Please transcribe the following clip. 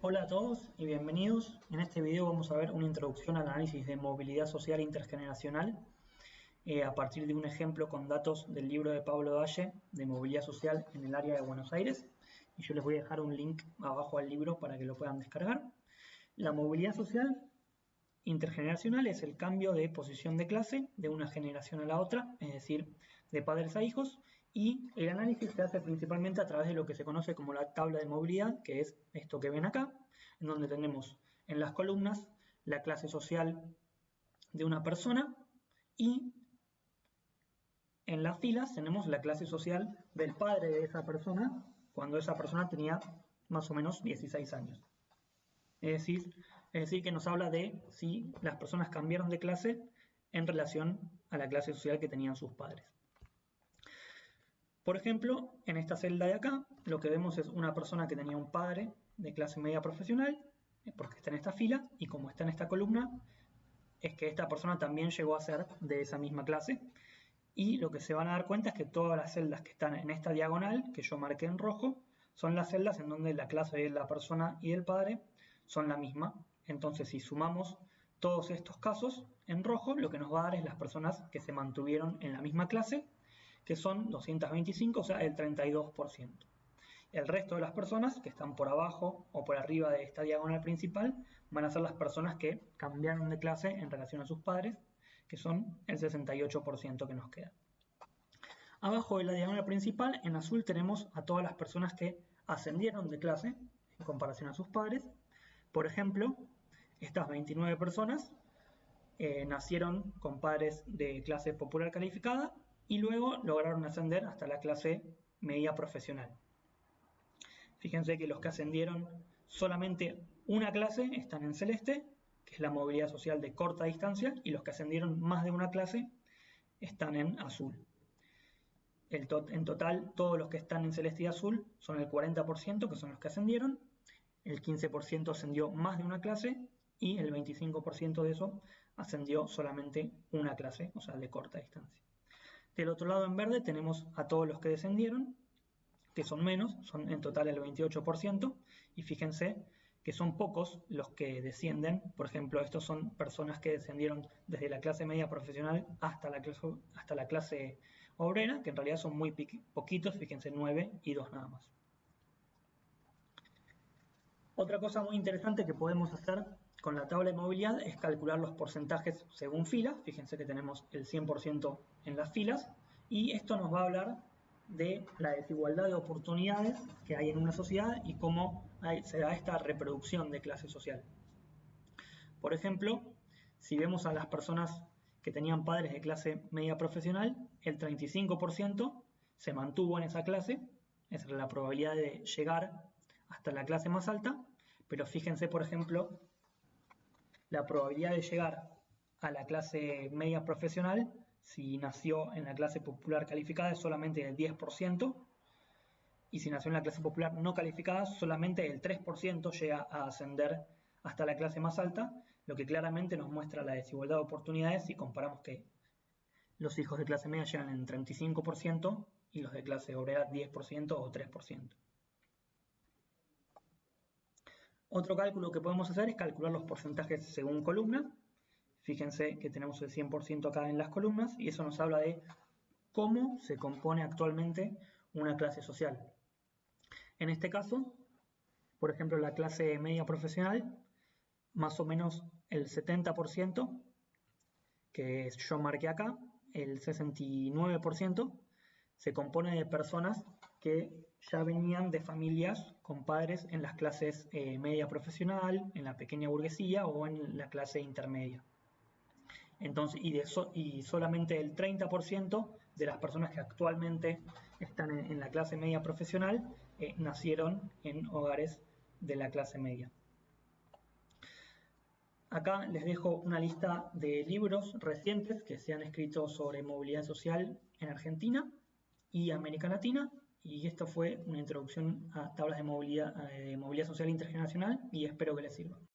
Hola a todos y bienvenidos. En este video vamos a ver una introducción al análisis de movilidad social intergeneracional a partir de un ejemplo con datos del libro de Pablo Dalle de movilidad social en el área de Buenos Aires. Y yo les voy a dejar un link abajo al libro para que lo puedan descargar. La movilidad social intergeneracional es el cambio de posición de clase de una generación a la otra, es decir, de padres a hijos, y el análisis se hace principalmente a través de lo que se conoce como la tabla de movilidad, que es esto que ven acá, en donde tenemos en las columnas la clase social de una persona y en las filas tenemos la clase social del padre de esa persona cuando esa persona tenía más o menos 16 años. Es decir, que nos habla de si las personas cambiaron de clase en relación a la clase social que tenían sus padres. Por ejemplo, en esta celda de acá, lo que vemos es una persona que tenía un padre de clase media profesional, porque está en esta fila, y como está en esta columna, es que esta persona también llegó a ser de esa misma clase. Y lo que se van a dar cuenta es que todas las celdas que están en esta diagonal, que yo marqué en rojo, son las celdas en donde la clase de la persona y del padre son la misma. Entonces, si sumamos todos estos casos en rojo, lo que nos va a dar es las personas que se mantuvieron en la misma clase, que son 225, o sea, el 32%. El resto de las personas que están por abajo o por arriba de esta diagonal principal van a ser las personas que cambiaron de clase en relación a sus padres, que son el 68% que nos queda. Abajo de la diagonal principal, en azul, tenemos a todas las personas que ascendieron de clase en comparación a sus padres. Por ejemplo, estas 29 personas nacieron con padres de clase popular calificada y luego lograron ascender hasta la clase media profesional. Fíjense que los que ascendieron solamente una clase están en celeste, que es la movilidad social de corta distancia, y los que ascendieron más de una clase están en azul. En total, todos los que están en celeste y azul son el 40%, que son los que ascendieron, el 15% ascendió más de una clase y el 25% de eso ascendió solamente una clase, o sea, de corta distancia. Del otro lado, en verde, tenemos a todos los que descendieron, que son menos, son en total el 28%, y fíjense que son pocos los que descienden. Por ejemplo, estos son personas que descendieron desde la clase media profesional hasta la clase obrera, que en realidad son muy poquitos, fíjense, 9 y 2 nada más. Otra cosa muy interesante que podemos hacer con la tabla de movilidad es calcular los porcentajes según filas. Fíjense que tenemos el 100% en las filas, y esto nos va a hablar de la desigualdad de oportunidades que hay en una sociedad y cómo se da esta reproducción de clase social. Por ejemplo, si vemos a las personas que tenían padres de clase media profesional, el 35% se mantuvo en esa clase, esa es la probabilidad de llegar hasta la clase más alta, pero fíjense, por ejemplo, la probabilidad de llegar a la clase media profesional, si nació en la clase popular calificada, es solamente del 10%, y si nació en la clase popular no calificada, solamente el 3% llega a ascender hasta la clase más alta, lo que claramente nos muestra la desigualdad de oportunidades si comparamos que los hijos de clase media llegan en 35% y los de clase obrera 10% o 3%. Otro cálculo que podemos hacer es calcular los porcentajes según columna. Fíjense que tenemos el 100% acá en las columnas y eso nos habla de cómo se compone actualmente una clase social. En este caso, por ejemplo, la clase media profesional, más o menos el 70%, que yo marqué acá, el 69%, se compone de personas que ya venían de familias con padres en las clases media profesional, en la pequeña burguesía o en la clase intermedia. Entonces, y solamente el 30% de las personas que actualmente están en la clase media profesional nacieron en hogares de la clase media. Acá les dejo una lista de libros recientes que se han escrito sobre movilidad social en Argentina y América Latina, y esto fue una introducción a tablas de movilidad social intergeneracional y espero que les sirva.